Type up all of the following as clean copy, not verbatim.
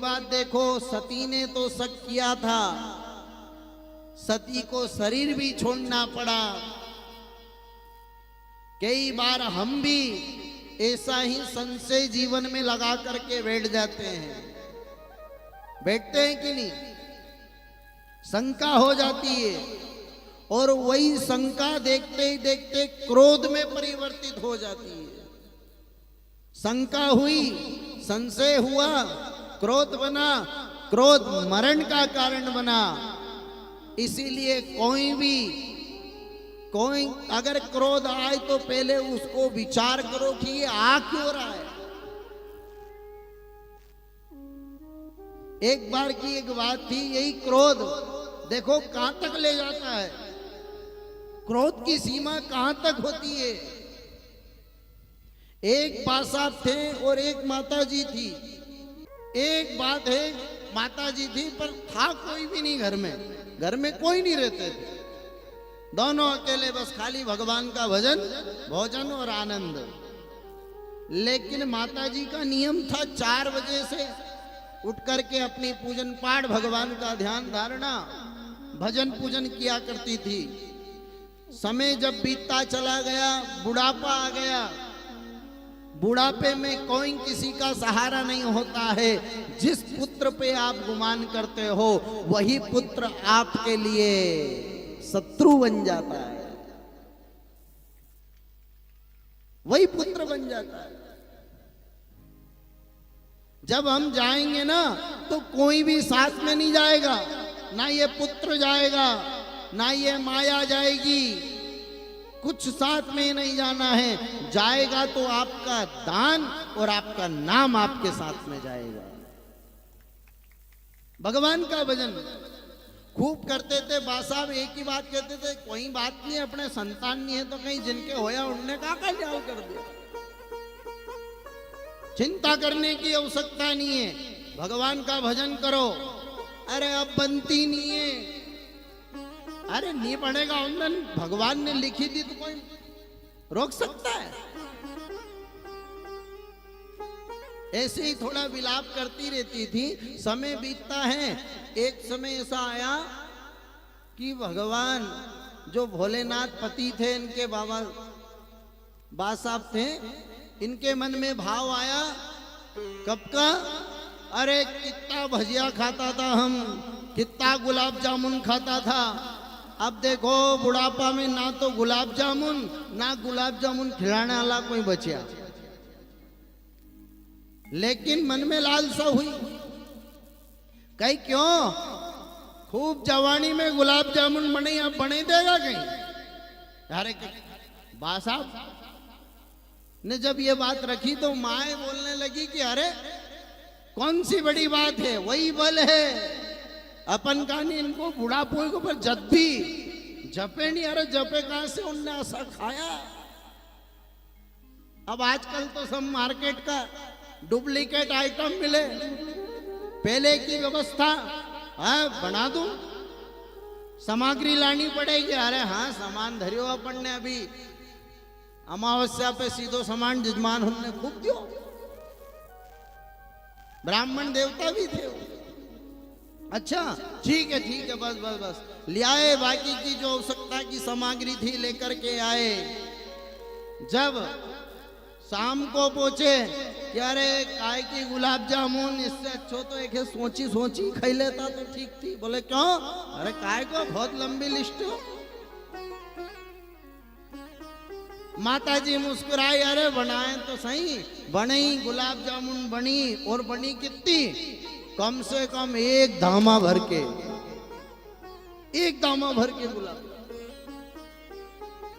बात देखो, सती ने तो शक किया था, सती को शरीर भी छोड़ना पड़ा। कई बार हम भी ऐसा ही संशय जीवन में लगा करके बैठ जाते हैं, बैठते हैं कि नहीं? शंका हो जाती है और वही शंका देखते ही देखते क्रोध में परिवर्तित हो जाती है। शंका हुई, संशय हुआ, क्रोध बना, क्रोध मरण का कारण बना। इसीलिए कोई अगर क्रोध आए तो पहले उसको विचार करो कि ये आ क्यों रहा है। एक बार की एक बात थी, यही क्रोध देखो कहां तक ले जाता है, क्रोध की सीमा कहां तक होती है। एक बा साहब थे और एक माता जी थी। एक बात है, माता जी थी पर था कोई भी नहीं घर में कोई नहीं रहते थे, दोनों अकेले, बस खाली भगवान का भजन, भोजन और आनंद। लेकिन माता जी का नियम था 4 बजे से उठ करके अपनी पूजन पाठ, भगवान का ध्यान धारणा, भजन पूजन किया करती थी। समय जब बीतता चला गया, बुढ़ापा आ गया। बुढ़ापे में कोई किसी का सहारा नहीं होता है। जिस पुत्र पे आप गुमान करते हो वही पुत्र आपके लिए शत्रु बन जाता है, वही पुत्र बन जाता है। जब हम जाएंगे ना तो कोई भी साथ में नहीं जाएगा, ना ये पुत्र जाएगा, ना ये माया जाएगी, कुछ साथ में नहीं जाना है। जाएगा तो आपका दान और आपका नाम आपके साथ में जाएगा। भगवान का भजन खूब करते थे। बा साहब एक ही बात कहते थे, कोई बात नहीं, अपने संतान नहीं है तो कहीं जिनके होया उनने का ख्याल कर दिया, चिंता करने की आवश्यकता नहीं है, भगवान का भजन करो। अरे अब बनती नहीं है, अरे नहीं पड़ेगा, उन भगवान ने लिखी थी तो कोई रोक सकता है? ऐसे ही थोड़ा विलाप करती रहती थी। समय बीतता है, एक समय ऐसा आया कि भगवान जो भोलेनाथ पति थे, इनके बा साहब थे, इनके मन में भाव आया कब का, अरे कितना भजिया खाता था हम, कितना गुलाब जामुन खाता था। अब देखो बुढ़ापा में ना तो गुलाब जामुन खिलाने वाला कोई बचा। लेकिन मन में लालसा हुई, कहीं क्यों, खूब जवानी में गुलाब जामुन बने, अब बने देगा कहीं। अरे बा साहब ने जब ये बात रखी तो माए बोलने लगी कि अरे कौन सी बड़ी बात है, वही बल है अपन का नहीं, इनको बुढ़ापे के ऊपर जब भी जपे नहीं। अरे जपे कहां से, उनने ऐसा खाया। अब आजकल तो सब मार्केट का डुप्लीकेट आइटम मिले, पहले की व्यवस्था है, बना दूं, सामग्री लानी पड़ेगी। अरे हाँ सामान धरियो अपन ने, अभी अमावस्या पे सीधो सामान जजमान हमने खूब दियो, ब्राह्मण देवता भी थे। अच्छा ठीक है, बस ले आए, बाकी की जो आवश्यकता की सामग्री थी लेकर के आए। जब शाम को पहुंचे कि अरे काय की गुलाब जामुन, इससे अच्छो तो एक सोची खाई लेता तो ठीक थी। बोले क्यों? अरे काय को, बहुत लंबी लिस्ट हो। माता जी मुस्कुराई, अरे बनाए तो सही, बनी गुलाब जामुन बनी, और बनी कितनी, कम से कम एक धामा भर के गुलाब।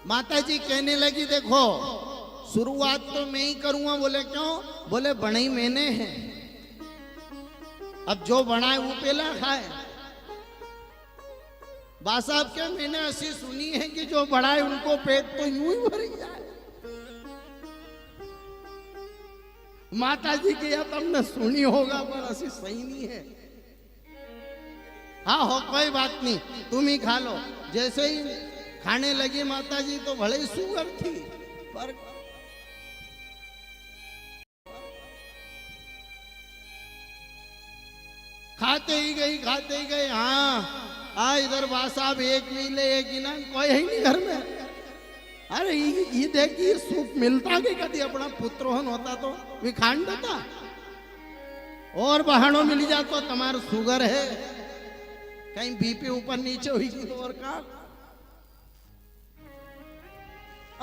माता जी कहने लगी देखो शुरुआत तो मैं ही करूंगा। बोले क्यों? बोले बनाई मैंने है, अब जो बनाए वो पहला खाए। बा साहब क्या, मैंने ऐसी सुनी है कि जो बढ़ाए उनको पेट तो यूं ही भर जाए। माता जी की अब हमने सुनी होगा पर ऐसी सही नहीं है। हाँ हो कोई बात नहीं, तुम ही खा लो। जैसे ही खाने लगी माता जी तो भले ही शुगर थी पर खाते ही गई। हाँ इधर बा साहब एक मिले एक गिना कोई है नहीं घर में। अरे ये देखिए सुख मिलता कि कभी अपना पुत्रोहन होता तो विखांड देता और बहानों मिल जाता। तुम्हारा शुगर है कहीं बीपी ऊपर नीचे हुई तो और का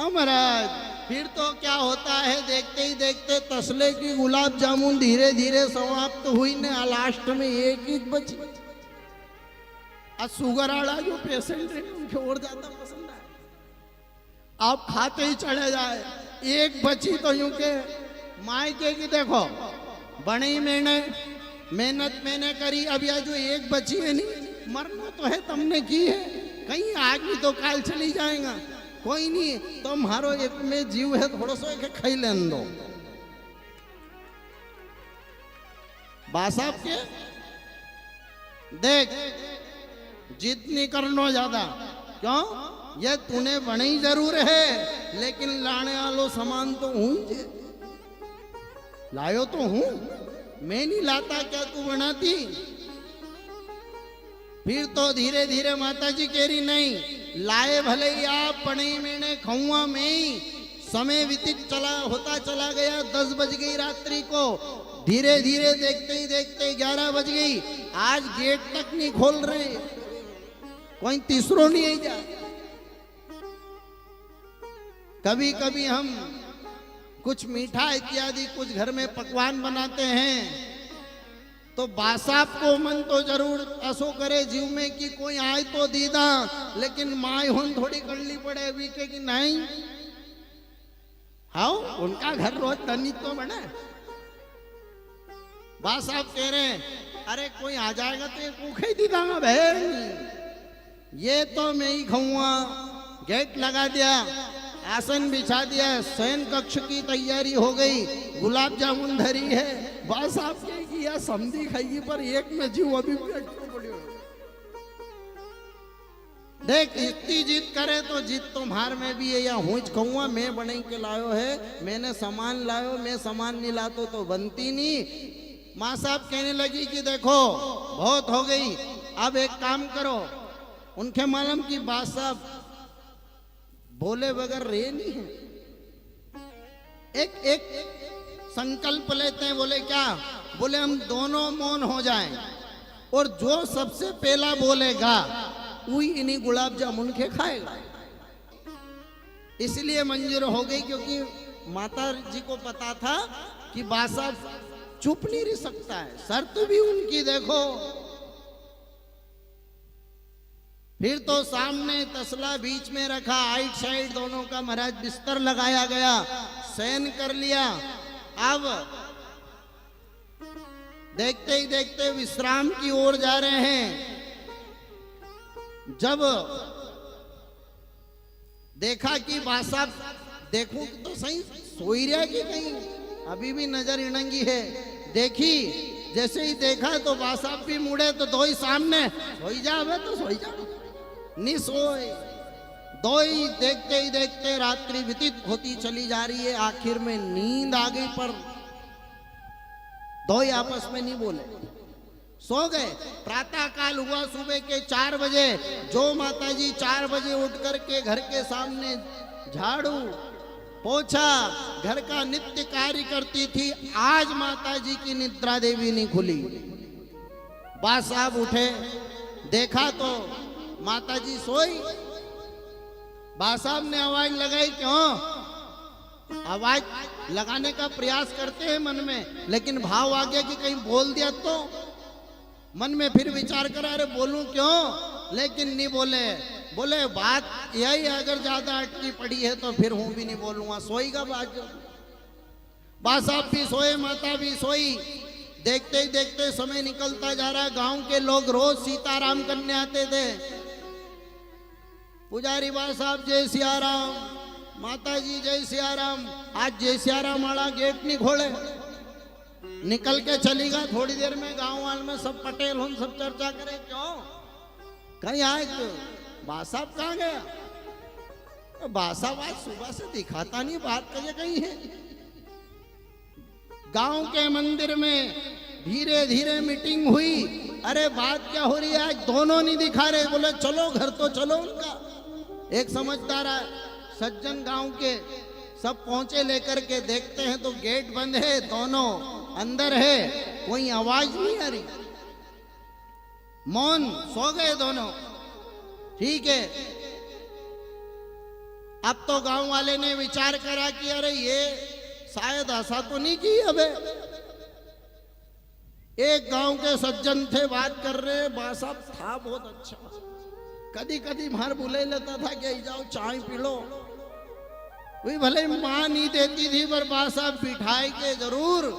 महाराज। फिर तो क्या होता है देखते ही देखते तसले की गुलाब जामुन धीरे धीरे समाप्त हुई ने लास्ट में एक ही बची। आज शुगर वाला जो पेशेंट है उनके और ज्यादा पसंद है। आप खाते ही चढ़े जाए एक बची तो यूं के मायके की देखो बड़ी मेहनत मैंने करी। अब यह जो एक बची है नहीं मरना तो है तुमने की है कहीं आज भी तो काल चली जाएगा कोई नहीं तुम्हारो एक में जीव है थोड़ा सा एक खाई लेन दो। बासाब के देख जितनी कर लो ज्यादा क्यों ये तूने बनी जरूर है लेकिन लाने वालों समान तो हूं लायो तो हूं मैं नहीं लाता क्या तू बनाती। फिर तो धीरे धीरे माता जी कह रही नहीं लाए भले ही आप पढ़ी मैंने खौआ में ही समय व्यतीत होता चला गया। 10 बज गई रात्रि को धीरे धीरे देखते ही देखते 11 बज गई। आज गेट तक नहीं खोल रहे कोई तीसरो नहीं आई जा। कभी कभी हम कुछ मीठा इत्यादि कुछ घर में पकवान बनाते हैं तो बासाब को मन तो जरूर ऐसो करे जीव में कि कोई आए तो दीदा लेकिन माई हुन थोड़ी करनी पड़े बीके कि नहीं। हाँ उनका घर रोज धनी तो बने। बासाब कह रहे अरे कोई आ जाएगा तो ये भूखे दी दांगा बहन ये तो मैं ही खाऊंगा। गेट लगा दिया आसन बिछा दिया शयन कक्ष की तैयारी हो गई गुलाब जामुन धरी है। बस आप किया समझी खाई पर एक में जीव अभी पड़ी हो। देख इतनी जीत करे तो जीत तुम्हार में भी है या हुच कहूँगा मैं बने के लायो है मैंने सामान लायो मैं सामान नहीं लातो तो बनती नहीं। माँ साहब कहने लगी कि देखो बहुत हो गई अब एक काम करो। उनके मालूम की बात साहब बोले बगैर रे नहीं है। एक संकल्प लेते हैं बोले क्या बोले हम दोनों मौन हो जाएं और जो सबसे पहला बोलेगा वही इन्हीं गुलाब जामुन के खाएगा। इसलिए मंजूर हो गई क्योंकि माता जी को पता था कि बासा चुप नहीं रह सकता है। शर्त भी उनकी देखो। फिर तो सामने तसला बीच में रखा आइट साइड दोनों का महाराज बिस्तर लगाया गया शयन कर लिया। अब देखते ही देखते विश्राम की ओर जा रहे हैं। जब देखा कि बासा देखूं तो सही सोई रहा कि कहीं अभी भी नजर इणंगी है। देखी जैसे ही देखा तो बासा भी मुड़े तो दो ही सामने सोई जा तो सोई जा नहीं सोए। दो ही देखते रात्रि व्यतीत होती चली जा रही है। आखिर में नींद आ गई पर दो ही आपस में नहीं बोले सो गए। प्रातः काल हुआ सुबह के 4 बजे। जो माताजी 4 बजे उठ करके घर के सामने झाड़ू पोछा घर का नित्य कार्य करती थी आज माताजी की निद्रा देवी नहीं खुली। बा साहब उठे देखा तो माताजी सोई। बा साहब ने आवाज लगाई क्यों आवाज लगाने का प्रयास करते हैं मन में लेकिन भाव आ गया कि कहीं बोल दिया तो मन में फिर विचार करा अरे बोलूं क्यों लेकिन नहीं बोले। बोले बात यही अगर ज्यादा अटकी पड़ी है तो फिर हूं भी नहीं बोलूंगा सोईगा बात। बा साहब भी सोए माता भी सोई। देखते ही देखते समय निकलता जा रहा। गांव के लोग रोज सीताराम करने आते थे। पुजारी बा साहब जय सियाराम माता जी जय सियाराम। आज जय सियाराम वाला गेट नहीं खोले निकल के चलेगा। थोड़ी देर में गांव वाले में सब पटेल हम सब चर्चा करें क्यों कहीं आए तो बा साहब कहाँ गया। बा साहब आज सुबह से दिखाता नहीं बात करिए कहीं है। गांव के मंदिर में धीरे धीरे मीटिंग हुई। अरे बात क्या हो रही है, आज दोनों नहीं दिखा रहे। बोले चलो घर तो चलो उनका। एक समझदार सज्जन गांव के सब पहुंचे लेकर के, देखते हैं तो गेट बंद है, दोनों अंदर है, कोई आवाज नहीं आ रही, मौन, सो गए दोनों। ठीक है, अब तो गांव वाले ने विचार करा कि अरे ये शायद ऐसा तो नहीं की। अब एक गांव के सज्जन थे, बात कर रहे, बा साहब था बहुत अच्छा, कदी कदी मार बुले लेता था कि जाओ चाय पी लो। वही भले मां नहीं देती थी, पर बा साहब बिठाए के जरूर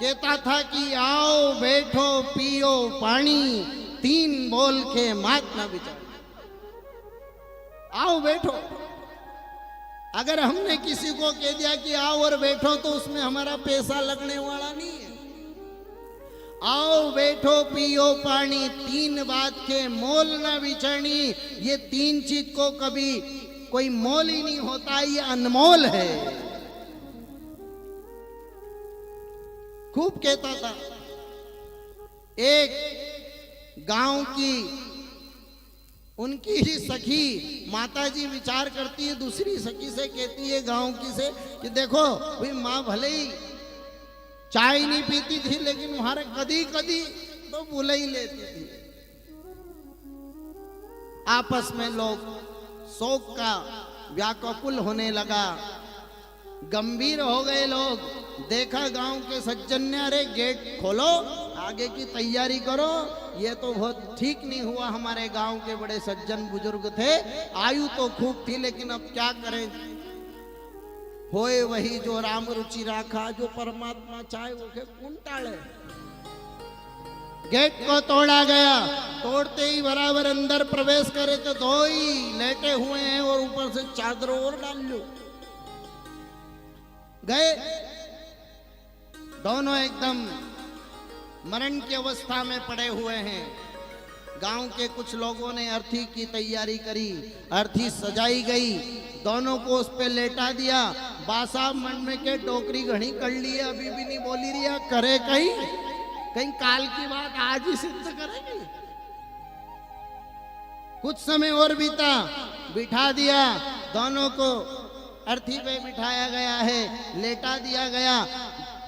कहता था कि आओ बैठो पियो पानी, 3 बोल के मात ना बिचाओ, आओ बैठो। अगर हमने किसी को कह दिया कि आओ और बैठो तो उसमें हमारा पैसा लगने वाला नहीं है। आओ बैठो पियो पानी, 3 बात के मोल ना बिचरनी। ये 3 चीज को कभी कोई मोल ही नहीं होता, ये अनमोल है। खूब कहता था। एक गांव की उनकी ही सखी माता जी विचार करती है, दूसरी सखी से कहती है गांव की से कि देखो भाई माँ भले ही चाय नहीं पीती थी, लेकिन हमारे कदी कदी तो बुला ही लेती थी। आपस में लोग शोक का व्याकुल होने लगा, गंभीर हो गए लोग। देखा गांव के सज्जन ने, अरे गेट खोलो, आगे की तैयारी करो। ये तो बहुत ठीक नहीं हुआ, हमारे गांव के बड़े सज्जन बुजुर्ग थे, आयु तो खूब थी, लेकिन अब क्या करें, होए वही जो राम रुचि राखा, जो परमात्मा चाहे वो के कौन टाले। गेट को तोड़ा गया, तोड़ते ही बराबर अंदर प्रवेश करे तो 2 ही लेटे हुए हैं और ऊपर से चादर और डाल लो। गए दोनों एकदम मरण की अवस्था में पड़े हुए हैं। गांव के कुछ लोगों ने अर्थी की तैयारी करी, अर्थी सजाई गई, दोनों को उस पे लेटा दिया। बासा मन में के टोकरी घड़ी कर ली, अभी भी नहीं बोली रिया, करे कहीं कहीं काल की बात आज ही सिद्ध करेगी। कुछ समय और बीता, बिठा दिया, दोनों को अर्थी पे बिठाया गया है, लेटा दिया गया।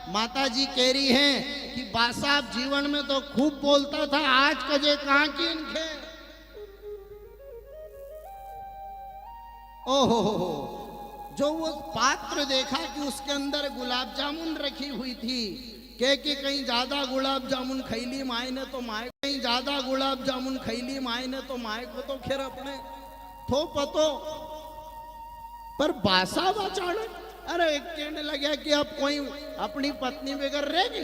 माता जी कह रही हैं कि बासाब जीवन में तो खूब बोलता था, आज कजे कहां की इनके। ओहो हो, जो वो पात्र देखा कि उसके अंदर गुलाब जामुन रखी हुई थी, कि कहीं ज्यादा गुलाब जामुन खैली माए ने तो माए, कहीं ज्यादा गुलाब जामुन खैली माए ने तो माए को तो खैर अपने थो पतो, पर बासाब अचानक अरे एक कहने लगा कि अब कोई अपनी पत्नी बगैर रहेगी,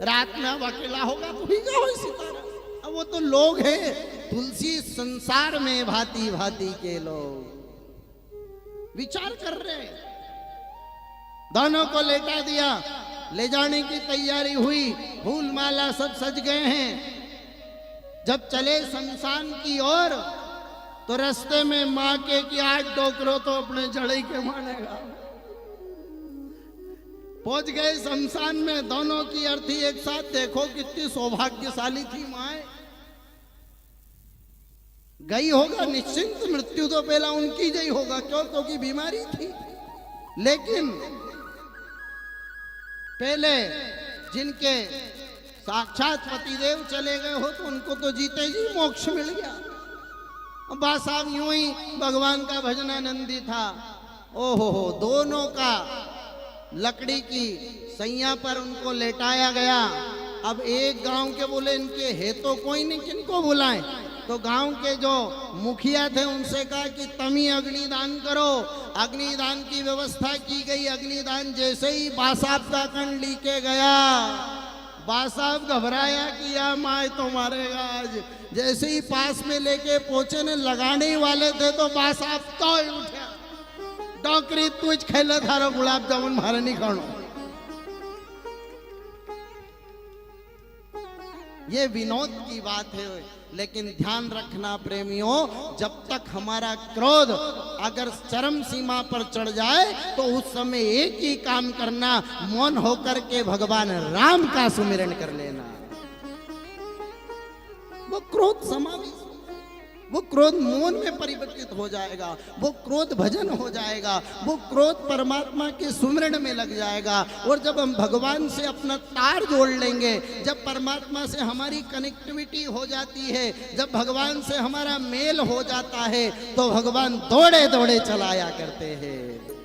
रात में अब अकेला होगा तो भी क्या हो इसी तरह। अब वो तो लोग हैं, तुलसी संसार में भांति भांति के लोग विचार कर रहे हैं। दोनों को लेटा दिया, ले जाने की तैयारी हुई, फूल माला सब सज गए हैं। जब चले शमशान की ओर तो रास्ते में मां के कि आज डोकरो तो अपने जड़ई के मानेगा। पहुंच गए शमशान में, दोनों की अर्थी एक साथ। देखो कितनी सौभाग्यशाली थी मां, गई होगा निश्चिंत, मृत्यु तो पहला उनकी जई होगा, क्यों, क्योंकि बीमारी थी। लेकिन पहले जिनके साक्षात पतिदेव चले गए हो तो उनको तो जीते जी मोक्ष मिल गया। बा साहब यूं ही भगवान का भजनानंदी था। ओहो हो, दोनों का लकड़ी की सैया पर उनको लेटाया गया। अब एक गांव के बोले इनके है तो कोई नहीं, किनको बुलाएं। तो गांव के जो मुखिया थे उनसे कहा कि तुम ही अग्निदान करो। अग्निदान की व्यवस्था की गई। अग्निदान जैसे ही बासाब का कण लीके गया, बासाब घबराया कि या माए तो मारेगा आज। जैसे ही पास में लेके पहुंचे ने लगाने ही वाले थे तो बासाब तो उठा, डॉकरी तुझ खेले थारो गुलाब जामुन मारे नहीं खानो। ये विनोद की बात है, लेकिन ध्यान रखना प्रेमियों, जब तक हमारा क्रोध अगर चरम सीमा पर चढ़ जाए तो उस समय एक ही काम करना, मौन होकर के भगवान राम का सुमिरन कर लेना। वो क्रोध समावेश, वो क्रोध मौन में परिवर्तित हो जाएगा, वो क्रोध भजन हो जाएगा, वो क्रोध परमात्मा के सुमिरन में लग जाएगा। और जब हम भगवान से अपना तार जोड़ लेंगे, जब परमात्मा से हमारी कनेक्टिविटी हो जाती है, जब भगवान से हमारा मेल हो जाता है, तो भगवान दौड़े दौड़े चलाया करते हैं।